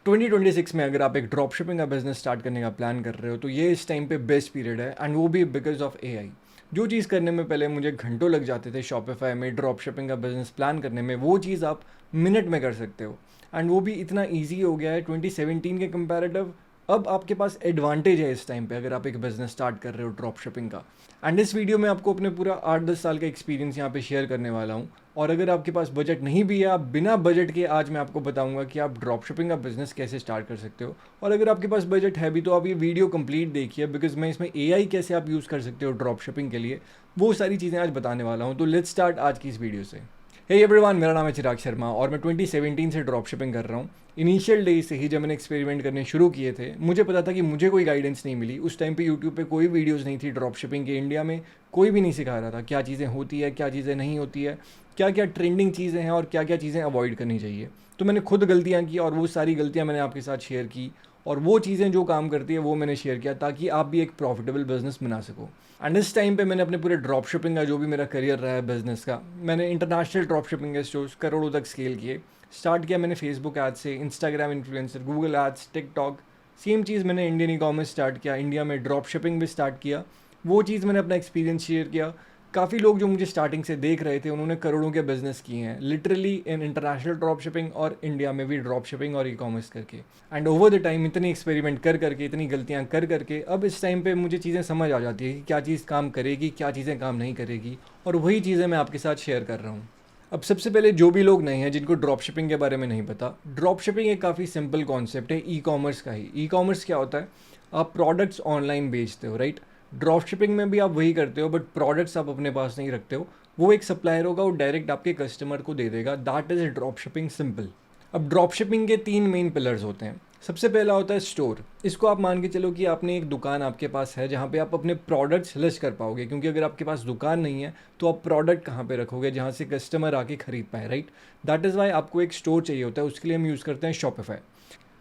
2026 में अगर आप एक ड्रॉप शिपिंग का बिजनेस स्टार्ट करने का प्लान कर रहे हो तो ये इस टाइम पे बेस्ट पीरियड है एंड वो भी बिकॉज ऑफ एआई। जो चीज़ करने में पहले मुझे घंटों लग जाते थे शॉपिफाई में ड्रॉप शिपिंग का बिजनेस प्लान करने में, वो चीज़ आप मिनट में कर सकते हो। एंड वो भी इतना ईजी हो गया है 2017 के कंपैरेटिव। अब आपके पास एडवांटेज है इस टाइम पे अगर आप एक बिजनेस स्टार्ट कर रहे हो ड्रॉप शिपिंग का। एंड इस वीडियो में आपको अपने पूरा 8-10 साल का एक्सपीरियंस यहाँ पे शेयर करने वाला हूँ। और अगर आपके पास बजट नहीं भी है, आप बिना बजट के आज मैं आपको बताऊंगा कि आप ड्रॉप शिपिंग का बिजनेस कैसे स्टार्ट कर सकते हो। और अगर आपके पास बजट है भी तो आप ये वीडियो कंप्लीट देखिए, बिकॉज मैं इसमें एआई कैसे आप यूज़ कर सकते हो ड्रॉप शिपिंग के लिए, वो सारी चीज़ें आज बताने वाला हूँ। तो लेट्स स्टार्ट आज की इस वीडियो से। हे एवरीवन, मेरा नाम है चिराग शर्मा और मैं 2017 से ड्रॉप शिपिंग कर रहा हूँ। इनिशियल डे से ही जब मैंने एक्सपेरिमेंट करने शुरू किए थे, मुझे पता था कि मुझे कोई गाइडेंस नहीं मिली। उस टाइम पे यूट्यूब पे कोई वीडियोस नहीं थी ड्रॉप शिपिंग के, इंडिया में कोई भी नहीं सिखा रहा था क्या चीज़ें होती है, क्या चीज़ें नहीं होती है, क्या क्या ट्रेंडिंग चीज़ें हैं और क्या क्या चीज़ें अवॉइड करनी चाहिए। तो मैंने खुद गलतियाँ की और वो सारी गलतियाँ मैंने आपके साथ शेयर की, और वो चीज़ें जो काम करती है वो मैंने शेयर किया ताकि आप भी एक प्रॉफिटेबल बिजनेस बना सको। एंड इस टाइम पे मैंने अपने पूरे ड्रॉप शिपिंग का जो भी मेरा करियर रहा है बिजनेस का, मैंने इंटरनेशनल ड्रॉप शिपिंग के स्टोर्स करोड़ों तक स्केल किए। स्टार्ट किया मैंने फेसबुक एड से, Instagram influencer, Google ads, TikTok. Same चीज़ मैंने इंडियन ई कॉमर्स स्टार्ट किया, इंडिया में ड्रॉप शिपिंग भी स्टार्ट किया। वो चीज़ मैंने अपना एक्सपीरियंस शेयर किया। काफ़ी लोग जो मुझे स्टार्टिंग से देख रहे थे उन्होंने करोड़ों के बिजनेस किए हैं literally in international drop shipping और इंडिया में भी ड्रॉप शिपिंग और ई कॉमर्स करके। एंड ओवर द टाइम इतनी एक्सपेरिमेंट कर करके, इतनी गलतियां कर करके, अब इस टाइम पे मुझे चीज़ें समझ आ जाती है कि क्या चीज़ काम करेगी, क्या चीज़ें काम नहीं करेगी, और वही चीज़ें मैं आपके साथ शेयर कर रहा हूँ। अब सबसे पहले जो भी लोग नए हैं जिनको ड्रॉप शिपिंग के बारे में नहीं पता, ड्रॉप शिपिंग एक काफ़ी सिंपल कॉन्सेप्ट है ई कॉमर्स का ही। ई कॉमर्स क्या होता है? आप प्रोडक्ट्स ऑनलाइन बेचते हो, राइट? ड्रॉप शिपिंग में भी आप वही करते हो, बट प्रोडक्ट्स आप अपने पास नहीं रखते हो। वो एक सप्लायर होगा, वो डायरेक्ट आपके कस्टमर को दे देगा। That is drop shipping simple. अब ड्रॉप शिपिंग के 3 मेन पिलर्स होते हैं। सबसे पहला होता है स्टोर। इसको आप मान के चलो कि आपने एक दुकान आपके पास है जहाँ पे आप अपने प्रोडक्ट्स लिस्ट कर पाओगे, क्योंकि अगर आपके पास दुकान नहीं है तो आप प्रोडक्ट कहाँ पे रखोगे जहाँ से कस्टमर आके खरीद पाए, राइट? दैट इज़ वाई आपको एक स्टोर चाहिए होता है। उसके लिए हम यूज़ करते हैं शॉपिफाई।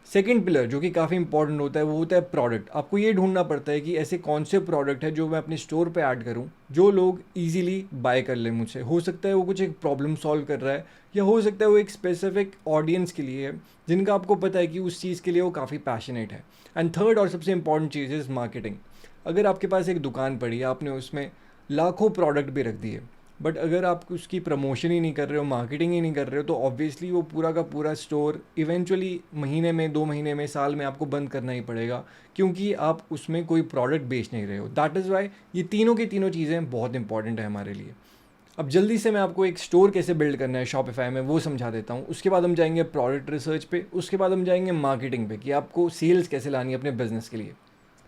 सेकेंड पिलर जो कि काफ़ी इंपॉर्टेंट होता है वो होता है प्रोडक्ट। आपको ये ढूंढना पड़ता है कि ऐसे कौन से प्रोडक्ट है जो मैं अपने स्टोर पे ऐड करूं जो लोग इजीली बाय कर लें मुझसे। हो सकता है वो कुछ एक प्रॉब्लम सॉल्व कर रहा है, या हो सकता है वो एक स्पेसिफिक ऑडियंस के लिए है जिनका आपको पता है कि उस चीज़ के लिए वो काफ़ी पैशनेट है। एंड थर्ड और सबसे इंपॉर्टेंट चीज़ इज़ मार्केटिंग। अगर आपके पास एक दुकान पड़ी है, आपने उसमें लाखों प्रोडक्ट भी रख दिए, बट अगर आप उसकी प्रमोशन ही नहीं कर रहे हो, मार्केटिंग ही नहीं कर रहे हो, तो ऑब्वियसली वो पूरा का पूरा स्टोर इवेंचुअली महीने में, 2 महीने में, साल में आपको बंद करना ही पड़ेगा, क्योंकि आप उसमें कोई प्रोडक्ट बेच नहीं रहे हो। दैट इज़ वाई ये तीनों की तीनों चीज़ें बहुत इंपॉर्टेंट है हमारे लिए। अब जल्दी से मैं आपको एक स्टोर कैसे बिल्ड करना है शॉपिफाई में वो समझा देता हूँ। उसके बाद हम जाएंगे प्रोडक्ट रिसर्च पे, उसके बाद हम जाएंगे मार्केटिंग पे कि आपको सेल्स कैसे लानी है अपने बिजनेस के लिए।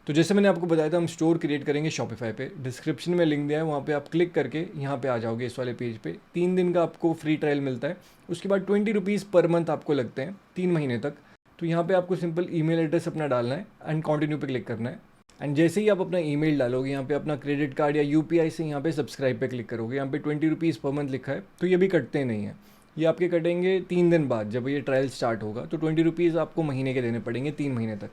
तो जैसे मैंने आपको बताया था, हम स्टोर क्रिएट करेंगे शॉपिफाई पे। डिस्क्रिप्शन में लिंक दिया है, वहाँ पे आप क्लिक करके यहाँ पे आ जाओगे इस वाले पेज पे। 3 दिन का आपको फ्री ट्रायल मिलता है। उसके बाद 20 रुपीज़ पर मंथ आपको लगते हैं 3 महीने तक। तो यहाँ पे आपको सिंपल ईमेल एड्रेस अपना डालना है एंड कंटिन्यू पे क्लिक करना है। एंड जैसे ही आप अपना ईमेल डालोगे, यहाँ पे अपना क्रेडिट कार्ड या यूपीआई से यहाँ पे सब्सक्राइब पे क्लिक करोगे। यहाँ पे 20 रुपीज़ पर मंथ लिखा है, तो ये भी कटते नहीं है। ये आपके कटेंगे 3 दिन बाद, जब ये ट्रायल स्टार्ट होगा। तो 20 रुपीज़ आपको महीने के देने पड़ेंगे 3 महीने तक।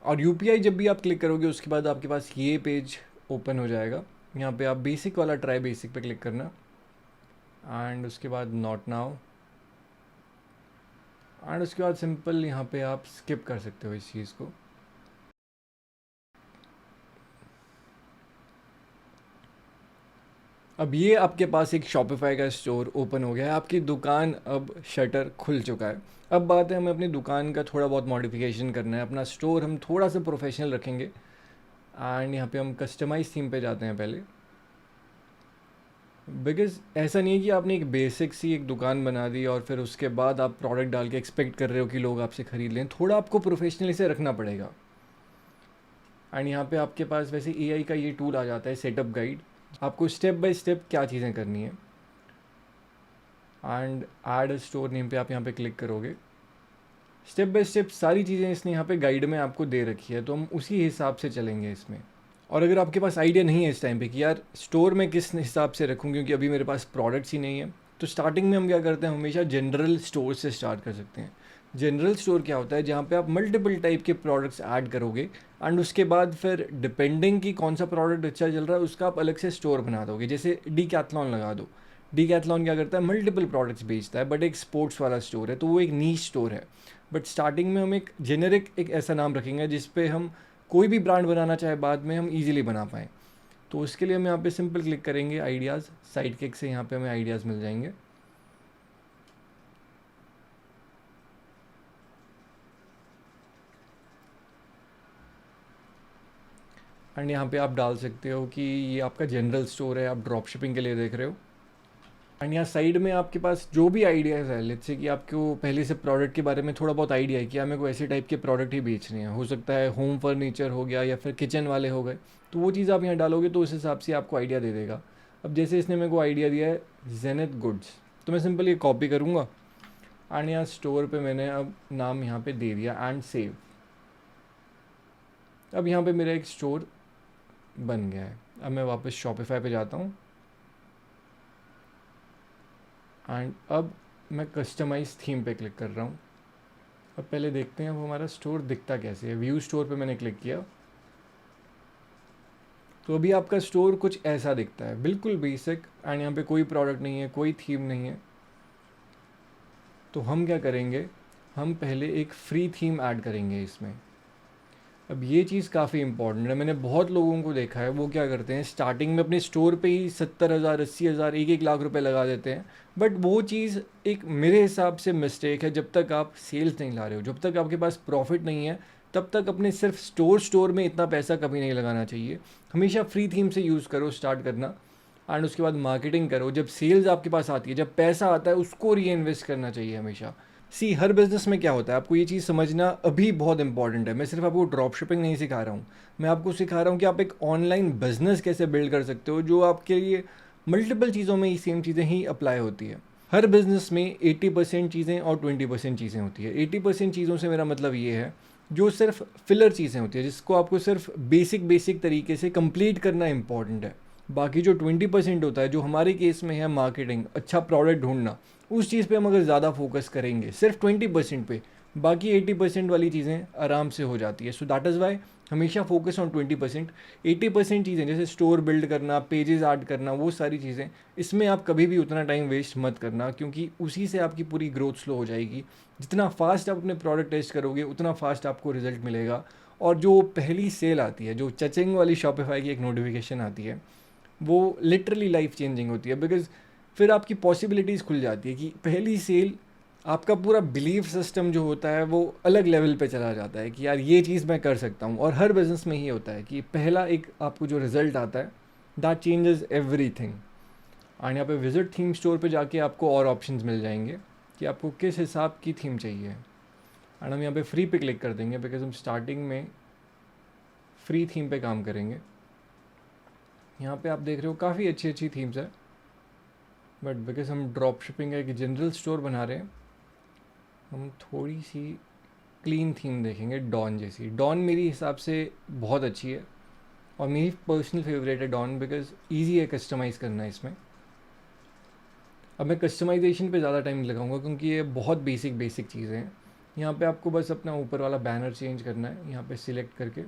और यूपीआई जब भी आप क्लिक करोगे उसके बाद आपके पास ये पेज ओपन हो जाएगा। यहाँ पे आप बेसिक वाला ट्राई बेसिक पे क्लिक करना, एंड उसके बाद नॉट नाउ, एंड उसके बाद सिंपल यहाँ पे आप स्किप कर सकते हो इस चीज़ को। अब ये आपके पास एक शॉपिफाई का स्टोर ओपन हो गया है, आपकी दुकान अब शटर खुल चुका है। अब बात है हमें अपनी दुकान का थोड़ा बहुत मॉडिफिकेशन करना है, अपना स्टोर हम थोड़ा सा प्रोफेशनल रखेंगे। एंड यहाँ पे हम कस्टमाइज थीम पे जाते हैं पहले, बिकॉज ऐसा नहीं है कि आपने एक बेसिक सी एक दुकान बना दी और फिर उसके बाद आप प्रोडक्ट डाल के एक्सपेक्ट कर रहे हो कि लोग आपसे ख़रीद लें। थोड़ा आपको प्रोफेशनली से रखना पड़ेगा। एंड यहाँ पे आपके पास वैसे एआई का ये टूल आ जाता है सेटअप गाइड। आपको स्टेप बाय स्टेप क्या चीज़ें करनी है। एंड ऐड स्टोर नेम पे आप यहाँ पे क्लिक करोगे। स्टेप बाय स्टेप सारी चीज़ें इसने यहाँ पे गाइड में आपको दे रखी है, तो हम उसी हिसाब से चलेंगे इसमें। और अगर आपके पास आइडिया नहीं है इस टाइम पे कि यार स्टोर में किस हिसाब से रखूँ, क्योंकि अभी मेरे पास प्रोडक्ट्स ही नहीं है, तो स्टार्टिंग में हम क्या करते हैं, हमेशा जनरल स्टोर से स्टार्ट कर सकते हैं। जनरल स्टोर क्या होता है? जहाँ पे आप मल्टीपल टाइप के प्रोडक्ट्स ऐड करोगे एंड उसके बाद फिर डिपेंडिंग कि कौन सा प्रोडक्ट अच्छा चल रहा है उसका आप अलग से स्टोर बना दोगे। जैसे डीकैथलॉन लगा दो। डीकैथलॉन क्या करता है? मल्टीपल प्रोडक्ट्स बेचता है, बट एक स्पोर्ट्स वाला स्टोर है, तो वो एक नीश स्टोर है। बट स्टार्टिंग में हम एक जेनेरिक एक ऐसा नाम रखेंगे जिस पे हम कोई भी ब्रांड बनाना चाहे बाद में हम इजीली बना पाएँ। तो उसके लिए हम यहाँ पे सिंपल क्लिक करेंगे आइडियाज़, साइड किक से यहाँ पे हमें आइडियाज़ मिल जाएंगे। एंड यहाँ पे आप डाल सकते हो कि ये आपका जनरल स्टोर है, आप ड्रॉप शिपिंग के लिए देख रहे हो। एंड यहाँ साइड में आपके पास जो भी आइडियाज़ है, लेट्स से कि आपको पहले से प्रोडक्ट के बारे में थोड़ा बहुत आइडिया है कि मेरे को ऐसे टाइप के प्रोडक्ट ही बेचने हैं, हो सकता है होम फर्नीचर हो गया या फिर किचन वाले हो गए, तो वो चीज़ आप यहाँ डालोगे तो उस हिसाब से आपको आइडिया दे देगा। अब जैसे इसने मेरे को आइडिया दिया है जेनिथ गुड्स, तो मैं सिंपल ये कॉपी करूँगा एंड यहाँ स्टोर पे मैंने अब नाम यहाँ पे दे दिया एंड सेव। अब यहाँ पे मेरा एक स्टोर बन गया है। अब मैं वापस शॉपिफाई पे जाता हूँ एंड अब मैं कस्टमाइज थीम पे क्लिक कर रहा हूँ। अब पहले देखते हैं वो हमारा स्टोर दिखता कैसे है। व्यू स्टोर पे मैंने क्लिक किया तो अभी आपका स्टोर कुछ ऐसा दिखता है, बिल्कुल बेसिक, एंड यहाँ पे कोई प्रोडक्ट नहीं है, कोई थीम नहीं है। तो हम क्या करेंगे, हम पहले एक फ्री थीम ऐड करेंगे इसमें। अब ये चीज़ काफ़ी इंपॉर्टेंट है। मैंने बहुत लोगों को देखा है वो क्या करते हैं, स्टार्टिंग में अपने स्टोर पे ही 70,000 80,000 1 लाख रुपए लगा देते हैं। बट वो चीज़ एक मेरे हिसाब से मिस्टेक है। जब तक आप सेल्स नहीं ला रहे हो, जब तक आपके पास प्रॉफिट नहीं है, तब तक अपने सिर्फ स्टोर में इतना पैसा कभी नहीं लगाना चाहिए। हमेशा फ्री थीम से यूज़ करो स्टार्ट करना, एंड उसके बाद मार्केटिंग करो। जब सेल्स आपके पास आती है, जब पैसा आता है, उसको री इन्वेस्ट करना चाहिए हमेशा। सी हर बिज़नेस में क्या होता है, आपको ये चीज़ समझना अभी बहुत इंपॉर्टेंट है। मैं सिर्फ आपको ड्रॉप शिपिंग नहीं सिखा रहा हूँ, मैं आपको सिखा रहा हूँ कि आप एक ऑनलाइन बिजनेस कैसे बिल्ड कर सकते हो जो आपके लिए मल्टीपल चीज़ों में ये सेम चीज़ें ही अप्लाई होती है। हर बिज़नेस में 80% चीज़ें और 20% चीज़ें होती है। 80% चीज़ों से मेरा मतलब ये है जो सिर्फ फिलर चीज़ें होती है, जिसको आपको सिर्फ बेसिक तरीके से कंप्लीट करना इंपॉर्टेंट है। बाकी जो 20% होता है, जो हमारे केस में है मार्केटिंग, अच्छा प्रोडक्ट ढूंढना, उस चीज़ पे हम अगर ज़्यादा फोकस करेंगे सिर्फ 20% पे, बाकी 80% वाली चीज़ें आराम से हो जाती है। सो दैट इज़ वाई हमेशा फोकस ऑन 20%। 80% चीज़ें जैसे स्टोर बिल्ड करना, पेजेस ऐड करना, वो सारी चीज़ें, इसमें आप कभी भी उतना टाइम वेस्ट मत करना, क्योंकि उसी से आपकी पूरी ग्रोथ स्लो हो जाएगी। जितना फास्ट आप अपने प्रोडक्ट टेस्ट करोगे उतना फास्ट आपको रिजल्ट मिलेगा। और जो पहली सेल आती है, जो चचिंग वाली शॉपिफाई की एक नोटिफिकेशन आती है, वो लिटरली लाइफ चेंजिंग होती है। बिकॉज फिर आपकी पॉसिबिलिटीज़ खुल जाती है कि पहली सेल, आपका पूरा बिलीफ सिस्टम जो होता है वो अलग लेवल पे चला जाता है कि यार ये चीज़ मैं कर सकता हूँ। और हर बिज़नेस में ही होता है कि पहला एक आपको जो रिज़ल्ट आता है, दैट चेंजेस एवरीथिंग। एंड यहाँ पे विजिट थीम स्टोर पे जाके आपको और ऑप्शंस मिल जाएंगे कि आपको किस हिसाब की थीम चाहिए। एंड हम यहाँ पे फ्री पे क्लिक कर देंगे बिकॉज हम स्टार्टिंग में फ्री थीम पे काम करेंगे। यहाँ पे आप देख रहे हो काफ़ी अच्छी अच्छी थीम्स है, बट बिकॉज हम ड्रॉप शिपिंग का एक जनरल स्टोर बना रहे हैं, हम थोड़ी सी क्लीन थीम देखेंगे। डॉन जैसी, डॉन मेरी हिसाब से बहुत अच्छी है और मेरी पर्सनल फेवरेट है डॉन, बिकॉज ईजी है कस्टमाइज़ करना इसमें। अब मैं कस्टमाइजेशन पे ज़्यादा टाइम लगाऊंगा क्योंकि ये बहुत बेसिक चीज़ें हैं। यहाँ पे आपको बस अपना ऊपर वाला बैनर चेंज करना है, यहाँ पे सिलेक्ट करके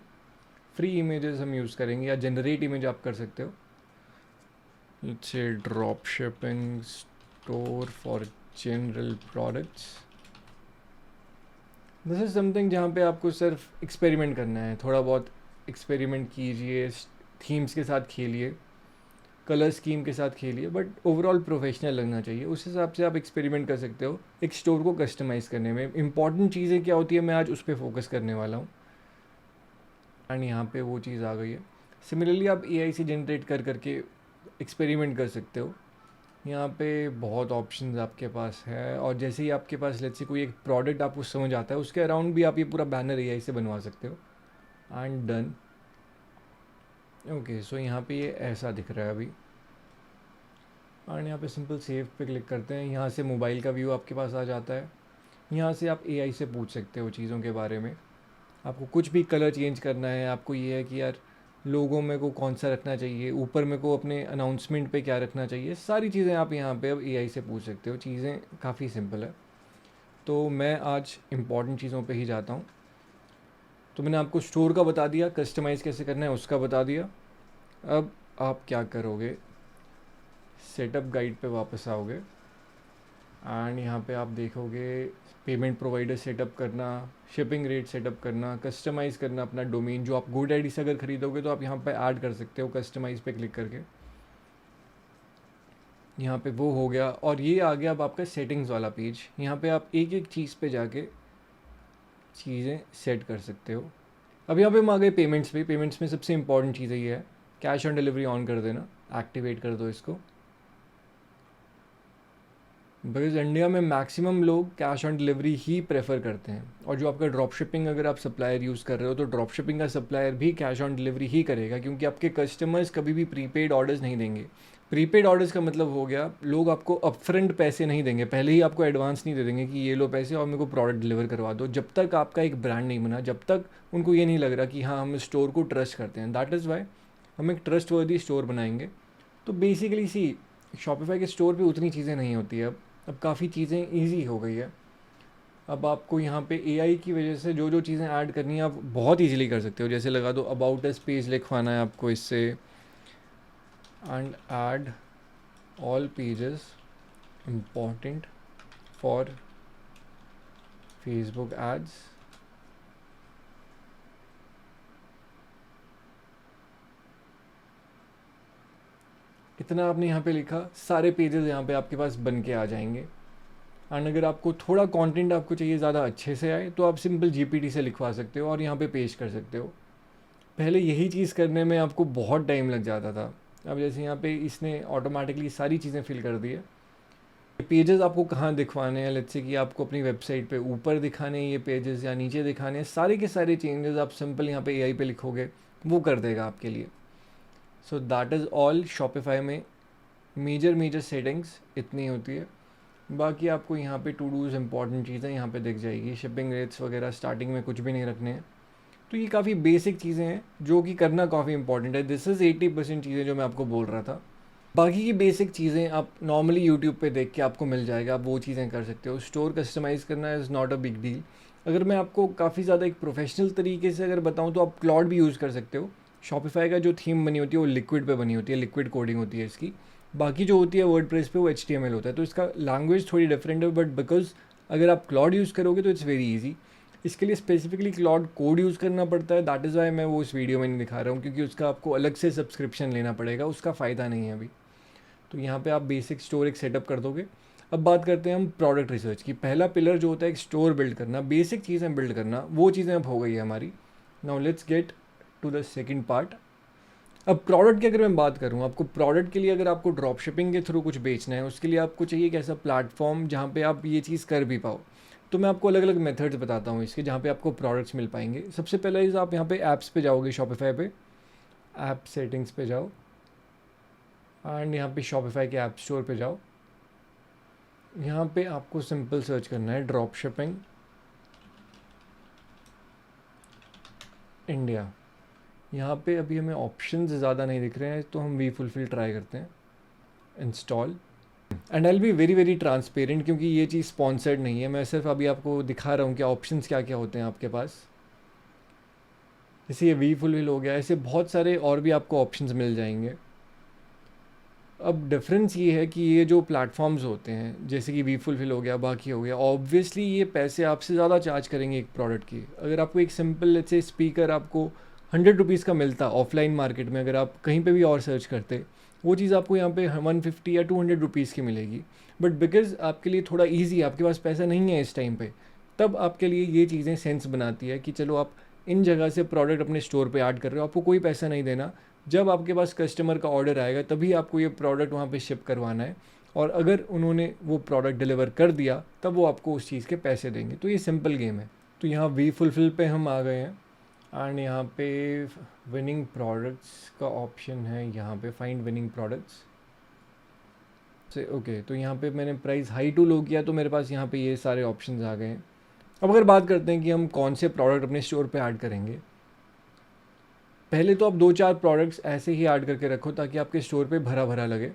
फ्री इमेजेस हम यूज़ करेंगे, या जनरेट इमेज आप कर सकते हो। Let's say drop shipping store for general products. This is something जहाँ पे आपको सिर्फ एक्सपेरिमेंट करना है, थोड़ा बहुत एक्सपेरिमेंट कीजिए, थीम्स के साथ खेलिए, कलर स्कीम के साथ खेलिए, बट ओवरऑल प्रोफेशनल लगना चाहिए। उस हिसाब से आप एक्सपेरिमेंट कर सकते हो एक स्टोर को कस्टमाइज़ करने में। इंपॉर्टेंट चीज़ें क्या होती है, मैं आज उस पर फोकस करने वाला हूँ। एंड यहाँ पे वो चीज़ आ गई है। सिमिलरली आप एआई से जनरेट कर करके एक्सपेरिमेंट कर सकते हो। यहाँ पे बहुत ऑप्शंस आपके पास है, और जैसे ही आपके पास लेट्स से कोई एक प्रोडक्ट आपको समझ आता है, उसके अराउंड भी आप ये पूरा बैनर एआई से बनवा सकते हो। And done. ओके, सो यहाँ पे ये ऐसा दिख रहा है अभी। एंड यहाँ पे सिंपल सेव पे क्लिक करते हैं। यहाँ से मोबाइल का व्यू आपके पास आ जाता है। यहाँ से आप एआई से पूछ सकते हो चीज़ों के बारे में। आपको कुछ भी कलर चेंज करना है, आपको ये है कि यार लोगों में को कौन सा रखना चाहिए, ऊपर में को अपने अनाउंसमेंट पे क्या रखना चाहिए, सारी चीज़ें आप यहाँ पे अब एआई से पूछ सकते हो। चीज़ें काफ़ी सिंपल है। तो मैं आज इम्पॉर्टेंट चीज़ों पे ही जाता हूँ। तो मैंने आपको स्टोर का बता दिया, कस्टमाइज़ कैसे करना है उसका बता दिया। अब आप क्या करोगे, सेटअप गाइड पे वापस आओगे एंड यहाँ पे आप देखोगे पेमेंट प्रोवाइडर सेटअप करना, शिपिंग रेट सेटअप करना, कस्टमाइज़ करना अपना डोमेन। जो आप GoDaddy से अगर ख़रीदोगे तो आप यहाँ पे ऐड कर सकते हो कस्टमाइज़ पे क्लिक करके। यहाँ पे वो हो गया, और ये आ गया अब आपका सेटिंग्स वाला पेज। यहाँ पे आप एक एक चीज़ पे जाके चीज़ें सेट कर सकते हो। अब यहाँ पे हम आ गए पेमेंट्स पे। पेमेंट्स में सबसे इंपॉर्टेंट चीज़ ये है, कैश ऑन डिलीवरी ऑन कर देना, एक्टिवेट कर दो इसको। बिकॉज इंडिया में मैक्सिमम लोग cash on delivery he prefer करते हैं, और जो आपका ड्रॉप शिपिंग अगर आप सप्लायर यूज़ कर रहे हो तो ड्रॉप शिपिंग का सप्लायर भी कैश ऑन डिलीवरी ही करेगा, क्योंकि आपके कस्टमर्स कभी भी प्रीपेड ऑर्डर्स नहीं देंगे। प्रीपेड ऑर्डर्स का मतलब हो गया लोग आपको अपफ्रंट पैसे नहीं देंगे, पहले ही आपको एडवांस नहीं दे देंगे कि ये लो पैसे और मेरे को प्रोडक्ट डिलीवर करवा दो, जब तक आपका एक ब्रांड नहीं बना, जब तक उनको ये नहीं लग रहा कि हाँ हम स्टोर को ट्रस्ट करते हैं। दैट इज़ वाई हम एक ट्रस्ट वर्दी स्टोर बनाएंगे। तो बेसिकली सी शॉपिफाई के स्टोर पे उतनी चीज़ें नहीं होती है। अब काफ़ी चीज़ें ईजी हो गई है। अब आपको यहाँ पे एआई की वजह से जो जो चीज़ें ऐड करनी है आप बहुत इजीली कर सकते हो। जैसे लगा दो अबाउट अस पेज लिखवाना है आपको इससे, and add all pages important for Facebook ads. इतना आपने यहाँ पे लिखा, सारे पेजेस यहाँ पे आपके पास बन के आ जाएंगे। एंड अगर आपको थोड़ा कंटेंट आपको चाहिए ज़्यादा अच्छे से आए तो आप सिंपल जीपीटी से लिखवा सकते हो और यहाँ पे पेश कर सकते हो। पहले यही चीज़ करने में आपको बहुत टाइम लग जाता था। अब जैसे यहाँ पे इसने ऑटोमेटिकली सारी चीज़ें फिल कर दी है। पेजेस आपको कहाँ दिखवाने हैं, लेट्स से कि आपको अपनी वेबसाइट पे ऊपर दिखाने हैं ये पेजेस या नीचे दिखाने हैं, सारे के सारे चेंजेस आप सिंपल यहाँ पे एआई पे लिखोगे वो कर देगा आपके लिए। सो दैट इज़ ऑल। शॉपिफाई में मेजर सेटिंग्स इतनी होती है। बाकी आपको यहाँ पे टू डूज़ इंपॉर्टेंट चीज़ें यहाँ पे दिख जाएगी, शिपिंग रेट्स वगैरह स्टार्टिंग में कुछ भी नहीं रखने हैं। तो ये काफ़ी बेसिक चीज़ें हैं जो कि करना काफ़ी इंपॉर्टेंट है। दिस इज़ 80% चीज़ें जो मैं आपको बोल रहा था। बाकी की बेसिक चीज़ें आप नॉर्मली यूट्यूब पे देख के आपको मिल जाएगा, आप वो चीज़ें कर सकते हो। स्टोर कस्टमाइज़ करना is not a big deal. अगर मैं आपको काफ़ी ज़्यादा एक प्रोफेशनल तरीके से अगर बताऊँ तो आप क्लॉड भी यूज़ कर सकते हो। शॉपिफाई का जो थीम बनी होती है वो लिक्विड पे बनी होती है, लिक्विड कोडिंग होती है इसकी। बाकी जो होती है वर्डप्रेस पे वो HTML होता है, तो इसका लैंग्वेज थोड़ी डिफरेंट है, बट बिकॉज अगर आप क्लॉड यूज़ करोगे तो इट्स वेरी ईजी। इसके लिए स्पेसिफिकली क्लॉड कोड यूज़ करना पड़ता है। दैट इज़ वाई मैं वो इस वीडियो में नहीं दिखा रहा हूँ, क्योंकि उसका आपको अलग से सब्सक्रिप्शन लेना पड़ेगा, उसका फ़ायदा नहीं है अभी। तो यहाँ पे आप बेसिक स्टोर एक सेटअप कर दोगे। अब बात करते हैं हम प्रोडक्ट रिसर्च की। पहला पिलर जो होता है एक स्टोर बिल्ड करना, बेसिक चीज़ें बिल्ड करना, वो चीज़ें अब हो गई है हमारी। Now let's get to the second part. अब प्रोडक्ट की अगर मैं बात करूँ, आपको प्रोडक्ट के लिए अगर आपको ड्रॉप शिपिंग के थ्रू कुछ बेचना है, उसके लिए आपको चाहिए एक ऐसा प्लेटफॉर्म जहाँ पे आप ये चीज़ कर भी पाओ। तो मैं आपको अलग अलग मेथड्स बताता हूँ इसके, जहाँ पे आपको प्रोडक्ट्स मिल पाएंगे। सबसे पहले इस आप यहाँ पे ऐप्स पे जाओगे, शॉपिफाई पे ऐप सेटिंग्स पे जाओ, एंड यहाँ पे शॉपिफाई के ऐप स्टोर पे जाओ। यहाँ पे आपको सिंपल सर्च करना है ड्रॉप शिपिंग इंडिया। यहाँ पे अभी हमें ऑप्शंस ज़्यादा नहीं दिख रहे हैं, तो हम वी फुलफिल ट्राई करते हैं, install. And I will be very very transparent, क्योंकि ये चीज़ स्पॉन्सर्ड नहीं है, मैं सिर्फ अभी आपको दिखा रहा हूँ कि ऑप्शंस क्या क्या होते हैं आपके पास। जैसे ये वी फुलफिल हो गया, ऐसे बहुत सारे और भी आपको ऑप्शंस मिल जाएंगे। अब डिफरेंस ये है कि ये जो प्लेटफॉर्म्स होते हैं जैसे कि वी फुलफिल हो गया, बाकी हो गया, ऑब्वियसली ये पैसे आपसे ज़्यादा चार्ज करेंगे एक प्रोडक्ट की। अगर आपको एक सिंपल लेट्स से स्पीकर आपको 100 रुपीज़ का मिलता ऑफलाइन मार्केट में, अगर आप कहीं पे भी और सर्च करते, वो चीज़ आपको यहाँ पे 150 या 200 रुपीज़ की मिलेगी। बट बिकॉज आपके लिए थोड़ा ईजी, आपके पास पैसा नहीं है इस टाइम पे, तब आपके लिए ये चीज़ें सेंस बनाती है कि चलो आप इन जगह से प्रोडक्ट अपने स्टोर पे ऐड कर रहे हो, आपको कोई पैसा नहीं देना। जब आपके पास कस्टमर का ऑर्डर आएगा तभी आपको ये प्रोडक्ट वहाँ पे शिप करवाना है, और अगर उन्होंने वो प्रोडक्ट डिलीवर कर दिया तब वो आपको उस चीज़ के पैसे देंगे। तो ये सिंपल गेम है। तो यहाँ वी फुलफिल पे हम आ गए हैं, एंड यहाँ पे विनिंग प्रोडक्ट्स का ऑप्शन है, यहाँ पे फाइंड विनिंग प्रोडक्ट्स से ओके। तो यहाँ पे मैंने प्राइस हाई टू लो किया, तो मेरे पास यहाँ पे ये सारे ऑप्शंस आ गए हैं। अब अगर बात करते हैं कि हम कौन से प्रोडक्ट अपने स्टोर पे ऐड करेंगे, पहले तो आप 2-4 प्रोडक्ट्स ऐसे ही ऐड करके रखो ताकि आपके स्टोर पे भरा भरा लगे।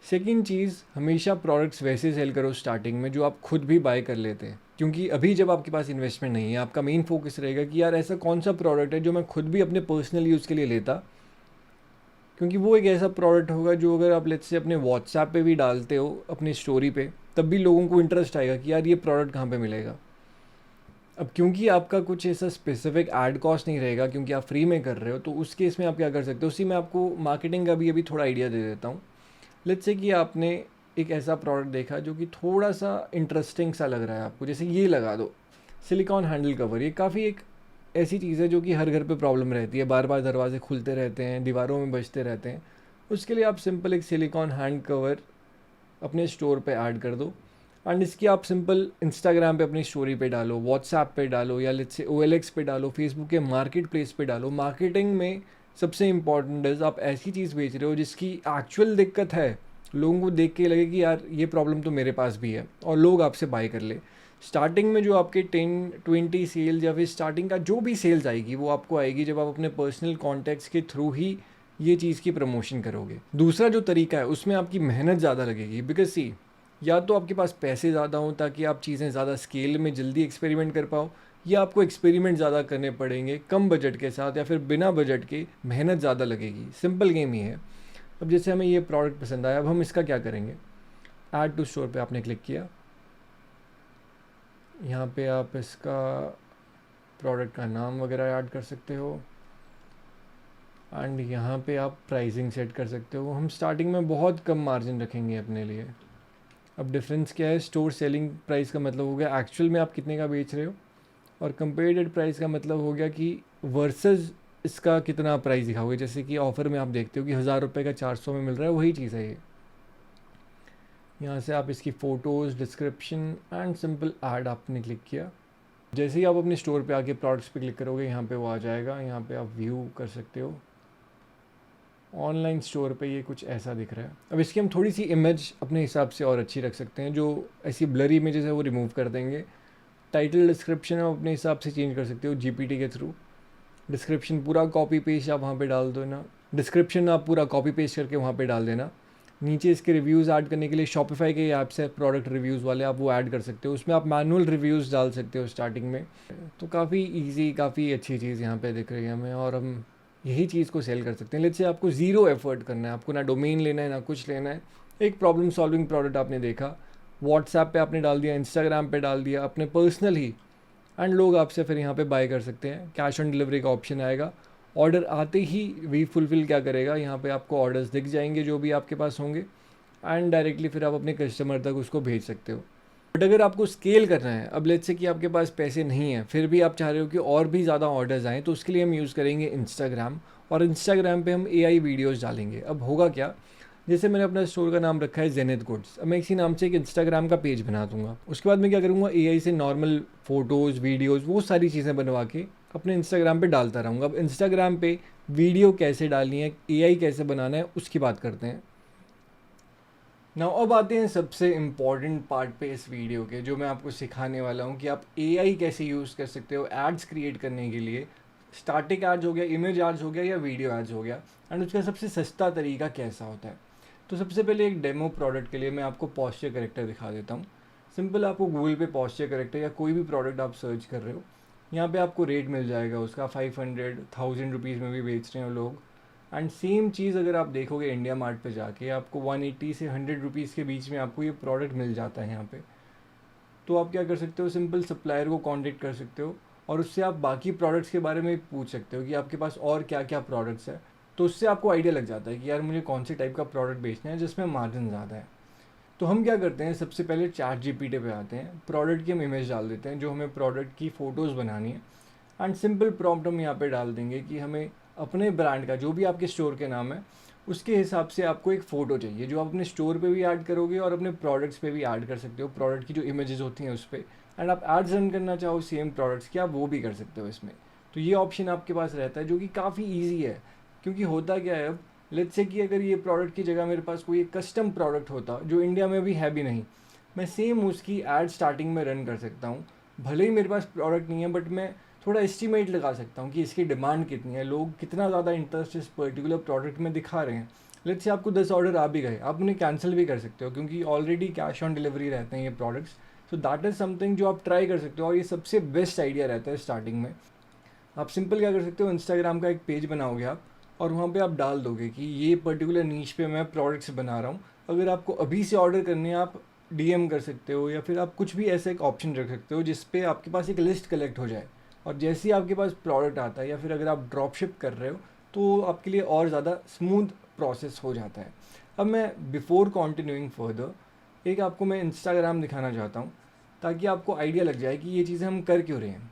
सेकंड चीज़, हमेशा प्रोडक्ट्स वैसे सेल करो स्टार्टिंग में जो आप खुद भी बाय कर लेते हैं, क्योंकि अभी जब आपके पास इन्वेस्टमेंट नहीं है, आपका मेन फोकस रहेगा कि यार ऐसा कौन सा प्रोडक्ट है जो मैं खुद भी अपने पर्सनल यूज़ के लिए लेता, क्योंकि वो एक ऐसा प्रोडक्ट होगा जो अगर आप लेट्स से अपने व्हाट्सएप पे भी डालते हो अपनी स्टोरी पे, तब भी लोगों को इंटरेस्ट आएगा कि यार ये प्रोडक्ट कहाँ पे मिलेगा। अब क्योंकि आपका कुछ ऐसा स्पेसिफिक ऐड कॉस्ट नहीं रहेगा, क्योंकि आप फ्री में कर रहे हो, तो उस केस में आप क्या कर सकते हो, उसी में आपको मार्केटिंग का भी अभी थोड़ा आइडिया दे देता हूँ। लेट्स से कि आपने एक ऐसा प्रोडक्ट देखा जो कि थोड़ा सा इंटरेस्टिंग सा लग रहा है आपको, जैसे ये लगा दो, सिलिकॉन हैंडल कवर। ये काफ़ी एक ऐसी चीज़ है जो कि हर घर पे प्रॉब्लम रहती है, बार बार दरवाजे खुलते रहते हैं, दीवारों में बजते रहते हैं। उसके लिए आप सिंपल एक सिलिकॉन हैंड कवर अपने स्टोर पे ऐड कर दो, एंड इसकी आप सिंपल इंस्टाग्राम पे अपनी स्टोरी पे डालो, व्हाट्सएप पे डालो, या लेट्स से OLX पे डालो, फेसबुक के मार्केट प्लेस पे डालो। मार्केटिंग में सबसे इंपॉर्टेंट है आप ऐसी चीज़ बेच रहे हो जिसकी एक्चुअल दिक्कत है, लोगों को देख के लगे कि यार ये प्रॉब्लम तो मेरे पास भी है, और लोग आपसे बाय कर ले। स्टार्टिंग में जो आपके 10-20 सेल्स या फिर स्टार्टिंग का जो भी सेल्स आएगी वो आपको आएगी जब आप अपने पर्सनल कॉन्टैक्ट्स के थ्रू ही ये चीज़ की प्रमोशन करोगे। दूसरा जो तरीका है उसमें आपकी मेहनत ज़्यादा लगेगी, बिकॉज सी, या तो आपके पास पैसे ज़्यादा हों ताकि आप चीज़ें ज़्यादा स्केल में जल्दी एक्सपेरिमेंट कर पाओ, या आपको एक्सपेरिमेंट ज़्यादा करने पड़ेंगे कम बजट के साथ, या फिर बिना बजट के मेहनत ज़्यादा लगेगी। सिंपल गेम ही है। अब जैसे हमें ये प्रोडक्ट पसंद आया, अब हम इसका क्या करेंगे, ऐड टू स्टोर पे आपने क्लिक किया, यहाँ पे आप इसका प्रोडक्ट का नाम वगैरह ऐड कर सकते हो, एंड यहाँ पे आप प्राइसिंग सेट कर सकते हो। हम स्टार्टिंग में बहुत कम मार्जिन रखेंगे अपने लिए। अब डिफरेंस क्या है, स्टोर सेलिंग प्राइस का मतलब हो गया एक्चुअल में आप कितने का बेच रहे हो, और कंपेरेटिव प्राइस का मतलब हो गया कि वर्सेस इसका कितना प्राइस दिखाओगे। जैसे कि ऑफ़र में आप देखते हो कि 1000 रुपये का 400 में मिल रहा है, वही चीज़ है ये। यहाँ से आप इसकी photos, description and simple add आपने क्लिक किया। जैसे ही आप अपने स्टोर पे आके प्रोडक्ट्स पे क्लिक करोगे, यहाँ पे वो आ जाएगा। यहाँ पे आप व्यू कर सकते हो। ऑनलाइन स्टोर पे ये कुछ ऐसा दिख रहा है। अब इसकी हम थोड़ी सी इमेज अपने हिसाब से और अच्छी रख सकते हैं, जो ऐसी ब्लरी इमेजेस है वो रिमूव कर देंगे। टाइटल, डिस्क्रिप्शन आप अपने हिसाब से चेंज कर सकते हो GPT के थ्रू। डिस्क्रिप्शन पूरा कॉपी पेस्ट आप वहाँ पे डाल दो ना, डिस्क्रिप्शन आप पूरा कॉपी पेस्ट करके वहाँ पे डाल देना। नीचे इसके रिव्यूज़ ऐड करने के लिए शॉपिफाई के ऐप्स है प्रोडक्ट रिव्यूज़ वाले, आप वो ऐड कर सकते हो। उसमें आप मैनुअल रिव्यूज़ डाल सकते हो स्टार्टिंग में। तो काफ़ी इजी, काफ़ी अच्छी चीज़ यहाँ पे दिख रही है हमें, और हम यही चीज़ को सेल कर सकते हैं। लेट्स से आपको ज़ीरो एफर्ट करना है, आपको ना डोमेन लेना है ना कुछ लेना है। एक प्रॉब्लम सॉल्विंग प्रोडक्ट आपने देखा, व्हाट्सएप पे आपने डाल दिया, इंस्टाग्राम पे डाल दिया, अपने पर्सनल ही, एंड लोग आपसे फिर यहाँ पे बाय कर सकते हैं। कैश ऑन डिलीवरी का ऑप्शन आएगा। ऑर्डर आते ही वी फुलफिल क्या करेगा, यहाँ पे आपको ऑर्डर्स दिख जाएंगे जो भी आपके पास होंगे, एंड डायरेक्टली फिर आप अपने कस्टमर तक उसको भेज सकते हो। बट अगर आपको स्केल करना है, अब लेट्स से कि आपके पास पैसे नहीं हैं, फिर भी आप चाह रहे हो कि और भी ज़्यादा ऑर्डर्स आएँ, तो उसके लिए हम यूज़ करेंगे इंस्टाग्राम, और इंस्टाग्राम पे हम AI वीडियोस डालेंगे। अब होगा क्या, जैसे मैंने अपना स्टोर का नाम रखा है जेनिथ गुड्स, अब मैं इसी नाम से एक इंस्टाग्राम का पेज बना दूंगा। उसके बाद मैं क्या करूँगा, AI से नॉर्मल फ़ोटोज़, वीडियोज़, वो सारी चीज़ें बनवा के अपने इंस्टाग्राम पे डालता रहूँगा। अब इंस्टाग्राम पे वीडियो कैसे डालनी है, AI कैसे बनाना है, उसकी बात करते हैं। नाउ अब आते हैं सबसे इम्पॉर्टेंट पार्ट पे इस वीडियो के, जो मैं आपको सिखाने वाला हूँ कि आप AI कैसे यूज़ कर सकते हो एड्स क्रिएट करने के लिए। स्टैटिक एड्स हो गया, इमेज एड्स हो गया, या वीडियो एड्स हो गया, एंड उसका सबसे सस्ता तरीका कैसा होता है। तो सबसे पहले एक डेमो प्रोडक्ट के लिए मैं आपको पॉस्चर करेक्टर दिखा देता हूँ। सिंपल आपको गूगल पे पॉस्चर करेक्टर या कोई भी प्रोडक्ट आप सर्च कर रहे हो, यहाँ पे आपको रेट मिल जाएगा उसका। 500-1000 रुपीज़ में भी बेच रहे हैं लोग। एंड सेम चीज़ अगर आप देखोगे इंडिया मार्ट पे जाके, आपको 180 से 100 रुपीज़ के बीच में आपको ये प्रोडक्ट मिल जाता है यहाँ पे। तो आप क्या कर सकते हो, सिंपल सप्लायर को कांटेक्ट कर सकते हो, और उससे आप बाकी प्रोडक्ट्स के बारे में पूछ सकते हो कि आपके पास और क्या क्या प्रोडक्ट्स है। तो उससे आपको आइडिया लग जाता है कि यार मुझे कौन से टाइप का प्रोडक्ट बेचना है जिसमें मार्जिन ज़्यादा है। तो हम क्या करते हैं, सबसे पहले चैट GPT पे आते हैं, प्रोडक्ट की हम इमेज डाल देते हैं जो हमें प्रोडक्ट की फ़ोटोज़ बनानी है, एंड सिंपल प्रॉम्प्ट हम यहाँ पे डाल देंगे कि हमें अपने ब्रांड का जो भी आपके स्टोर के नाम है उसके हिसाब से आपको एक फ़ोटो चाहिए, जो आप अपने स्टोर पे भी ऐड करोगे और अपने प्रोडक्ट्स पे भी ऐड कर सकते हो, प्रोडक्ट की जो इमेजेस होती हैं उस पर। एंड आप एड्स रन करना चाहो सेम प्रोडक्ट्स की, आप वो भी कर सकते हो इसमें। तो ये ऑप्शन आपके पास रहता है, जो कि काफ़ी ईजी है। क्योंकि होता क्या है, अब लेट्स से कि अगर ये प्रोडक्ट की जगह मेरे पास कोई एक कस्टम प्रोडक्ट होता जो इंडिया में भी है भी नहीं, मैं सेम उसकी एड स्टार्टिंग में रन कर सकता हूँ। भले ही मेरे पास प्रोडक्ट नहीं है, बट मैं थोड़ा एस्टिमेट लगा सकता हूँ कि इसकी डिमांड कितनी है, लोग कितना ज़्यादा इंटरेस्ट इस पर्टिकुलर प्रोडक्ट में दिखा रहे हैं। लेट्स से आपको 10 ऑर्डर आ भी गए, आप उन्हें कैंसिल भी कर सकते हो, क्योंकि ऑलरेडी कैश ऑन डिलीवरी रहते हैं ये products. So that is something जो आप ट्राई कर सकते हो, और ये सबसे बेस्ट आइडिया रहता है स्टार्टिंग में। आप सिंपल क्या कर सकते हो, इंस्टाग्राम का एक पेज बनाओगे आप, और वहाँ पे आप डाल दोगे कि ये पर्टिकुलर नीश पे मैं प्रोडक्ट्स बना रहा हूँ। अगर आपको अभी से ऑर्डर करने हैं, आप डीएम कर सकते हो, या फिर आप कुछ भी ऐसा एक ऑप्शन रख सकते हो जिस पे आपके पास एक लिस्ट कलेक्ट हो जाए, और जैसे ही आपके पास प्रोडक्ट आता है या फिर अगर आप ड्रॉप शिप कर रहे हो तो आपके लिए और ज़्यादा स्मूथ प्रोसेस हो जाता है। अब मैं बिफोर कॉन्टिन्यूइंग फर्दर एक आपको मैं इंस्टाग्राम दिखाना चाहता हूँ, ताकि आपको आइडिया लग जाए कि ये चीज़ें हम कर क्यों रहे हैं।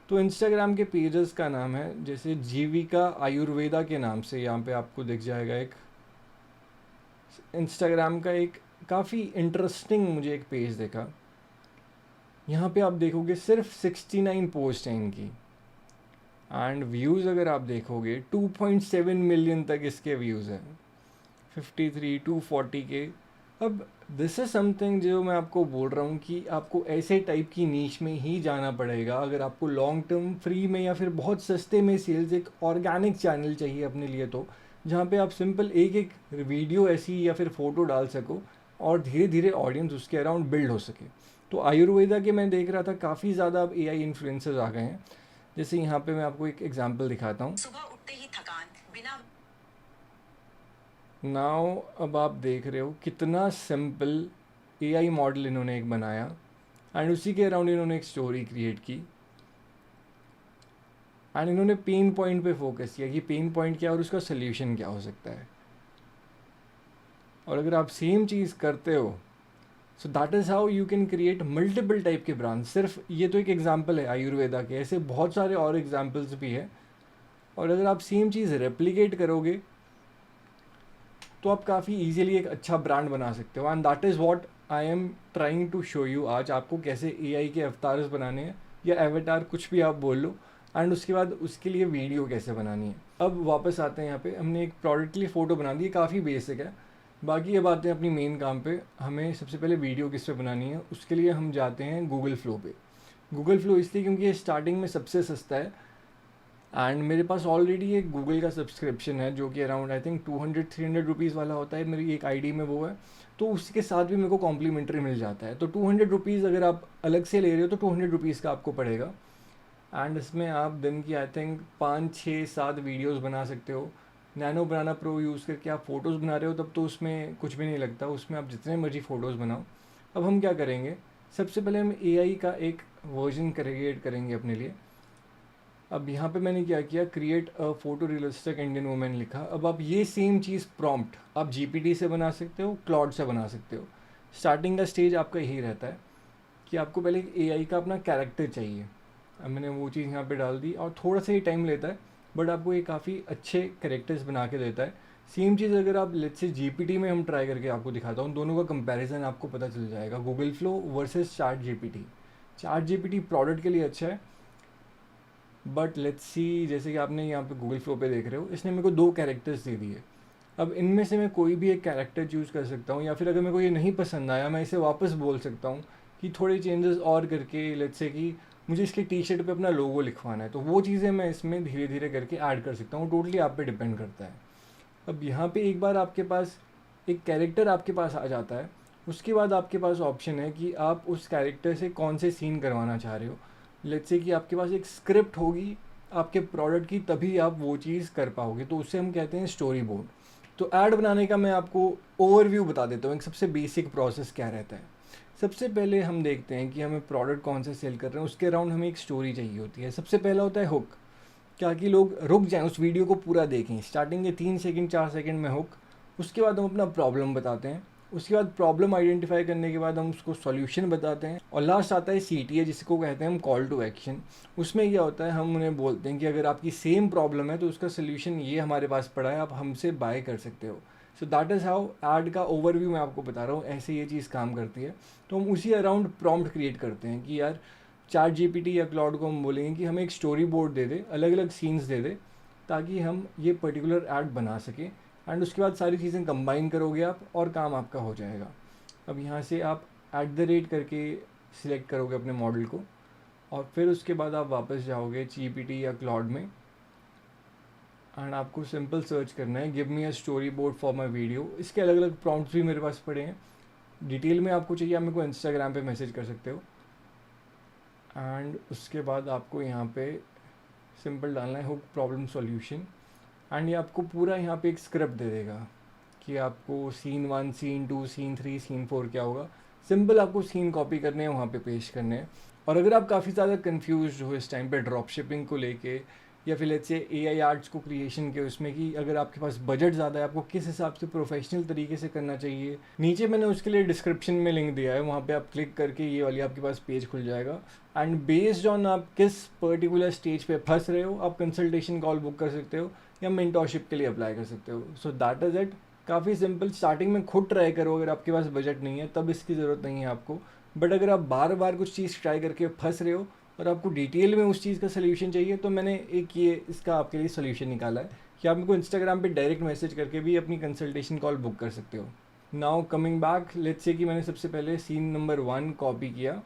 तो इंस्टाग्राम के पेजेस का नाम है जैसे जीविका आयुर्वेदा के नाम से, यहाँ पे आपको दिख जाएगा एक इंस्टाग्राम का एक काफ़ी इंटरेस्टिंग मुझे एक पेज देखा। यहाँ पे आप देखोगे सिर्फ 69 पोस्ट हैं इनकी, एंड व्यूज़ अगर आप देखोगे 2.7 मिलियन तक इसके व्यूज़ हैं, 53 240 के। अब दिस इज़ समथिंग जो मैं आपको बोल रहा हूँ कि आपको ऐसे टाइप की नीश में ही जाना पड़ेगा अगर आपको लॉन्ग टर्म फ्री में या फिर बहुत सस्ते में सेल्स, एक ऑर्गेनिक चैनल चाहिए अपने लिए, तो जहाँ पे आप सिंपल एक एक वीडियो ऐसी या फिर फ़ोटो डाल सको और धीरे धीरे ऑडियंस उसके अराउंड बिल्ड हो सके। तो आयुर्वेदा के मैं देख रहा था काफ़ी ज़्यादा अब एआई इन्फ्लुएंसर्स आ गए हैं। जैसे यहाँ पे मैं आपको एक एग्जांपल दिखाता हूँ। सुबह उठते ही थकान बिना नाउ अब आप देख रहे हो कितना सिंपल एआई मॉडल इन्होंने एक बनाया, एंड उसी के अराउंड इन्होंने एक स्टोरी क्रिएट की, एंड इन्होंने पेन पॉइंट पे फोकस किया कि पेन पॉइंट क्या है और उसका सोल्यूशन क्या हो सकता है। और अगर आप सेम चीज़ करते हो, so that is how you can create multiple type के ब्रांड। सिर्फ ये तो एक एग्जांपल है आयुर्वेदा के, ऐसे बहुत सारे और एग्जांपल्स भी है। और अगर आप सेम चीज़ रेप्लिकेट करोगे तो आप काफ़ी इजीली एक अच्छा ब्रांड बना सकते हो, and that is what I am trying to show you आज, आपको कैसे एआई के अवतार्स बनाने हैं या एवेटार कुछ भी आप बोल लो, एंड उसके बाद उसके लिए वीडियो कैसे बनानी है। अब वापस आते हैं यहाँ पे, हमने एक प्रोडक्ट के लिए फ़ोटो बना दी, काफ़ी बेसिक है। बाकी अब आते हैं अपनी मेन काम पे। हमें सबसे पहले वीडियो किस पे बनानी है, उसके लिए हम जाते हैं गूगल फ्लो पे। गूगल फ्लो इसलिए क्योंकि ये स्टार्टिंग में सबसे सस्ता है, एंड मेरे पास ऑलरेडी एक गूगल का सब्सक्रिप्शन है जो कि अराउंड आई थिंक 200-300 रुपीज़ वाला होता है, मेरी एक आईडी में वो है। तो उसके साथ भी मेरे को कॉम्प्लीमेंट्री मिल जाता है। तो 200 रुपीज़ अगर आप अलग से ले रहे हो तो 200 रुपीज़ का आपको पड़ेगा, एंड इसमें आप दिन की आई थिंक 5 6 7 वीडियोज़ बना सकते हो। नैनो बनाना प्रो यूज़ करके आप फ़ोटोज़ बना रहे हो तब तो उसमें कुछ भी नहीं लगता, उसमें आप जितने मर्जी फ़ोटोज़ बनाओ। अब हम क्या करेंगे, सबसे पहले हम एआई का एक वर्जन क्रिएट करेंगे अपने लिए। अब यहाँ पे मैंने क्या किया, create a photo realistic Indian women लिखा। अब आप ये सेम चीज़ प्रॉम्प्ट आप जीपीटी से बना सकते हो, क्लाउड से बना सकते हो। स्टार्टिंग का स्टेज आपका यही रहता है कि आपको पहले एआई का अपना कैरेक्टर चाहिए। अब मैंने वो चीज़ यहाँ पे डाल दी, और थोड़ा सा ही टाइम लेता है बट आपको ये काफ़ी अच्छे कैरेक्टर्स बना के देता है। सेम चीज़ अगर आप लेट्स से जीपीटी में हम ट्राई करके आपको दिखाता हूँ, दोनों का कंपैरिजन आपको पता चल जाएगा, Google flow versus chat GPT. Chat GPT product के लिए अच्छा है, बट लेट्स सी, जैसे कि आपने यहाँ पे गूगल फ्लो पे देख रहे हो, इसने मेरे को 2 कैरेक्टर्स दे दिए। अब इनमें से मैं कोई भी एक कैरेक्टर चूज़ कर सकता हूँ, या फिर अगर मेरे को ये नहीं पसंद आया मैं इसे वापस बोल सकता हूँ कि थोड़े चेंजेस और करके, लेट्स से कि मुझे इसके टी शर्ट पे अपना लोगो लिखवाना है, तो वो चीज़ें मैं इसमें धीरे धीरे करके ऐड कर सकता हूँ। टोटली आप पे डिपेंड करता है। अब यहाँ पे एक बार आपके पास एक कैरेक्टर आपके पास आ जाता है, उसके बाद आपके पास ऑप्शन है कि आप उस कैरेक्टर से कौन से सीन करवाना चाह रहे हो। लेट्स से कि आपके पास एक स्क्रिप्ट होगी आपके प्रोडक्ट की, तभी आप वो चीज़ कर पाओगे, तो उससे हम कहते हैं स्टोरी बोर्ड। तो ऐड बनाने का मैं आपको ओवरव्यू बता देता हूँ, एक सबसे बेसिक प्रोसेस क्या रहता है। सबसे पहले हम देखते हैं कि हमें प्रोडक्ट कौन से सेल कर रहे हैं, उसके अराउंड हमें एक स्टोरी चाहिए होती है। सबसे पहला होता है हुक, क्या कि लोग रुक जाएं, उस वीडियो को पूरा देखें। स्टार्टिंग के 3 सेकंड 4 सेकंड में हुक, उसके बाद हम अपना प्रॉब्लम बताते हैं, उसके बाद प्रॉब्लम आइडेंटिफाई करने के बाद हम उसको सॉल्यूशन बताते हैं, और लास्ट आता है सीटीए जिसको कहते हैं हम कॉल टू एक्शन। उसमें क्या होता है, हम उन्हें बोलते हैं कि अगर आपकी सेम प्रॉब्लम है तो उसका सोल्यूशन ये हमारे पास पड़ा है, आप हमसे बाय कर सकते हो। So that is how ad का ओवरव्यू मैं आपको बता रहा हूँ, ऐसे ये चीज़ काम करती है। तो हम उसी अराउंड प्रॉम्प्ट क्रिएट करते हैं कि यार चैट जीपीटी या क्लाउड को हम बोलेंगे कि हमें एक स्टोरी बोर्ड दे दे, अलग अलग सीन्स दे दे, ताकि हम ये पर्टिकुलर ऐड बना सकें, एंड उसके बाद सारी चीज़ें कंबाइन करोगे आप और काम आपका हो जाएगा। अब यहाँ से आप @ करके सिलेक्ट करोगे अपने मॉडल को, और फिर उसके बाद आप वापस जाओगे जीपीटी या क्लाउड में, एंड आपको सिंपल सर्च करना है give me a story board for my video. इसके अलग अलग प्रॉम्प्ट्स भी मेरे पास पड़े हैं, डिटेल में आपको चाहिए आप मेरे को इंस्टाग्राम पे मैसेज कर सकते हो। एंड उसके बाद आपको यहाँ पे सिंपल डालना है हुक प्रॉब्लम सॉल्यूशन, एंड ये आपको पूरा यहाँ पे एक स्क्रिप्ट दे देगा कि आपको सीन 1 सीन 2 सीन 3 सीन 4 क्या होगा। सिंपल आपको सीन कॉपी करने हैं, वहाँ पे पेस्ट करने हैं। और अगर आप काफ़ी ज़्यादा कंफ्यूज हो इस टाइम पे ड्रॉप शिपिंग को लेके, या फिर लेट्स से एआई आर्ट्स को क्रिएशन के उसमें, कि अगर आपके पास बजट ज़्यादा है, आपको किस हिसाब से प्रोफेशनल तरीके से करना चाहिए, नीचे मैंने उसके लिए डिस्क्रिप्शन में लिंक दिया है, वहाँ पे आप क्लिक करके ये वाली आपके पास पेज खुल जाएगा। एंड बेस्ड ऑन आप किस पर्टिकुलर स्टेज पे फंस रहे हो, आप कंसल्टेशन कॉल बुक कर सकते हो या मेंटोरशिप के लिए अप्लाई कर सकते हो। So that is it. काफ़ी सिंपल। स्टार्टिंग में खुद ट्राई करो, अगर आपके पास बजट नहीं है तब इसकी ज़रूरत नहीं है आपको। बट अगर आप बार बार कुछ चीज़ ट्राई करके फंस रहे हो और आपको डिटेल में उस चीज़ का सोल्यूशन चाहिए, तो मैंने एक ये इसका आपके लिए सोल्यूशन निकाला है कि आप मेरे को इंस्टाग्राम पे डायरेक्ट मैसेज करके भी अपनी कंसल्टेशन कॉल बुक कर सकते हो। Now coming back, let's say कि मैंने सबसे पहले सीन नंबर 1 कॉपी किया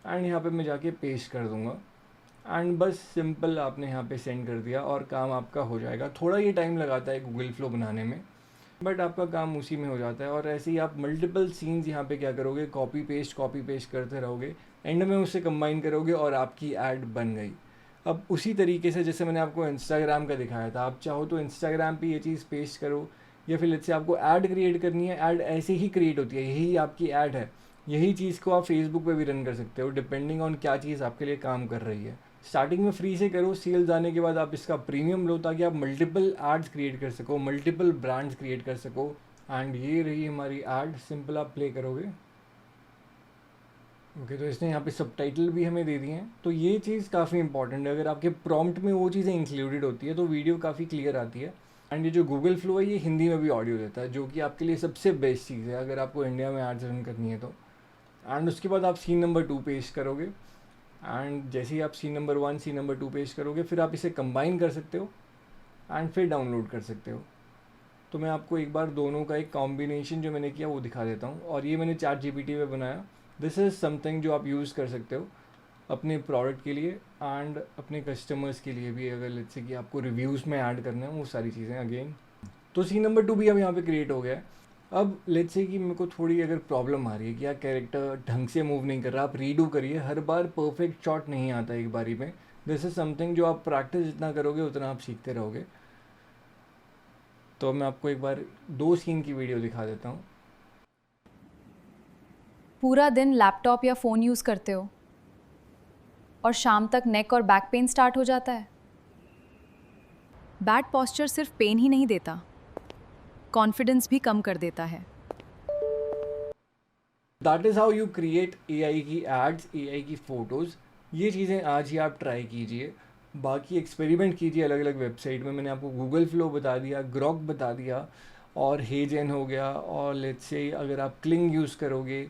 एंड यहाँ पे मैं जाके पेस्ट कर दूँगा एंड बस सिंपल आपने यहाँ पे सेंड कर दिया और काम आपका हो जाएगा। थोड़ा ये टाइम लगाता है गूगल फ्लो बनाने में, बट आपका काम उसी में हो जाता है। और ऐसे ही आप मल्टीपल सीन्स यहाँ पे क्या करोगे, कॉपी पेस्ट करते रहोगे, एंड में उसे कंबाइन करोगे और आपकी ऐड बन गई। अब उसी तरीके से जैसे मैंने आपको इंस्टाग्राम का दिखाया था, आप चाहो तो इंस्टाग्राम पे ये चीज़ पेस्ट करो, या फिर लेट्स से आपको ऐड क्रिएट करनी है, ऐड ऐसे ही क्रिएट होती है, यही आपकी ऐड है। यही चीज़ को आप फेसबुक पे भी रन कर सकते हो, डिपेंडिंग ऑन क्या चीज़ आपके लिए काम कर रही है। स्टार्टिंग में फ्री से करो, सेल्स आने के बाद आप इसका प्रीमियम लो, ताकि आप मल्टीपल एड्स क्रिएट कर सको, मल्टीपल ब्रांड्स क्रिएट कर सको। एंड ये रही हमारी ऐड, सिंपल आप प्ले करोगे। ओके, तो इसने यहाँ पे सबटाइटल भी हमें दे दिए हैं। तो ये चीज़ काफ़ी इंपॉर्टेंट है, अगर आपके प्रॉम्प्ट में वो चीज़ें इंक्लूडेड होती है तो वीडियो काफ़ी क्लियर आती है। एंड ये जो गूगल फ्लो है, ये हिंदी में भी ऑडियो देता है, जो कि आपके लिए सबसे बेस्ट चीज़ है अगर आपको इंडिया में एड्स रन करनी है तो। एंड उसके बाद आप सीन नंबर 2 पेस्ट करोगे, एंड जैसे ही आप scene number 1 scene number 2 paste करोगे, फिर आप इसे कंबाइन कर सकते हो एंड फिर डाउनलोड कर सकते हो। तो मैं आपको एक बार दोनों का एक कॉम्बिनेशन जो मैंने किया वो दिखा देता हूँ। और ये मैंने ChatGPT पे बनाया। दिस इज़ समथिंग जो आप यूज़ कर सकते हो अपने प्रोडक्ट के लिए एंड अपने कस्टमर्स के लिए भी, अगर लेट्स से कि आपको रिव्यूज़ में ऐड करना है वो सारी चीज़ें। अगेन तो सीन नंबर 2 भी अब यहाँ पे क्रिएट हो गया है। अब लेट्स से कि मेरे को थोड़ी अगर प्रॉब्लम आ रही है कि यार कैरेक्टर ढंग से मूव नहीं कर रहा, आप रीडू करिए, हर बार परफेक्ट शॉट नहीं आता एक बारी में। दिस इज़ समथिंग जो आप प्रैक्टिस जितना करोगे उतना आप सीखते रहोगे। तो मैं आपको एक बार 2 सीन की वीडियो दिखा देता हूँ। पूरा दिन लैपटॉप या फ़ोन यूज़ करते हो और शाम तक नेक और बैक पेन स्टार्ट हो जाता है। बैड पॉस्चर सिर्फ पेन ही नहीं देता, कॉन्फिडेंस भी कम कर देता है। That is how you create AI की एड्स, AI की फ़ोटोज़। ये चीज़ें आज ही आप ट्राई कीजिए, बाकी एक्सपेरिमेंट कीजिए अलग अलग वेबसाइट में। मैंने आपको गूगल फ्लो बता दिया, ग्रॉक बता दिया, और हेजन हो गया, और लेट्स से अगर आप क्लिंग यूज़ करोगे,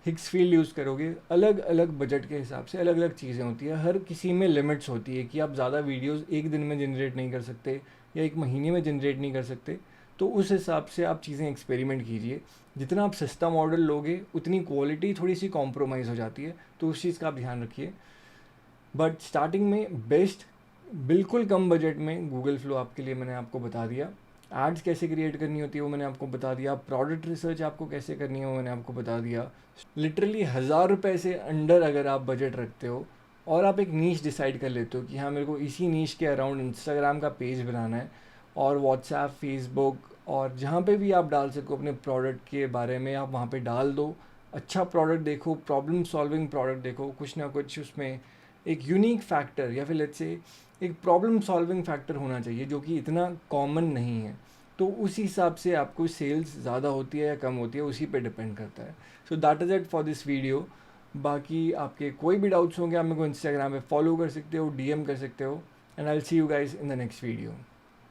हिक्सफील्ड यूज़ करोगे, अलग अलग बजट के हिसाब से अलग अलग चीज़ें होती है। हर किसी में लिमिट्स होती है कि आप ज़्यादा वीडियोस एक दिन में जनरेट नहीं कर सकते या एक महीने में जनरेट नहीं कर सकते। तो उस हिसाब से आप चीज़ें एक्सपेरिमेंट कीजिए। जितना आप सस्ता मॉडल लोगे उतनी क्वालिटी थोड़ी सी कॉम्प्रोमाइज़ हो जाती है, तो उस चीज़ का आप ध्यान रखिए। बट स्टार्टिंग में बेस्ट, बिल्कुल कम बजट में गूगल फ्लो आपके लिए मैंने आपको बता दिया। एड्स कैसे क्रिएट करनी होती है वो मैंने आपको बता दिया। प्रोडक्ट रिसर्च आपको कैसे करनी है वो मैंने आपको बता दिया। लिटरली 1000 रुपये से अंडर अगर आप बजट रखते हो और आप एक नीश डिसाइड कर लेते हो कि हाँ मेरे को इसी नीश के अराउंड इंस्टाग्राम का पेज बनाना है, और व्हाट्सएप, फेसबुक, और जहाँ पे भी आप डाल सको अपने प्रोडक्ट के बारे में आप वहाँ पे डाल दो। अच्छा प्रोडक्ट देखो, प्रॉब्लम सॉल्विंग प्रोडक्ट देखो, कुछ ना कुछ उसमें एक यूनिक फैक्टर या फिर लेट्स से एक प्रॉब्लम सॉल्विंग फैक्टर होना चाहिए जो कि इतना कॉमन नहीं है। तो उस हिसाब से आपको सेल्स ज़्यादा होती है या कम होती है, उसी पे डिपेंड करता है। सो that is it for this video. बाकी आपके कोई भी डाउट्स होंगे आप मेरे को इंस्टाग्राम पे फॉलो कर सकते हो, DM कर सकते हो, and I will see you guys in the next video.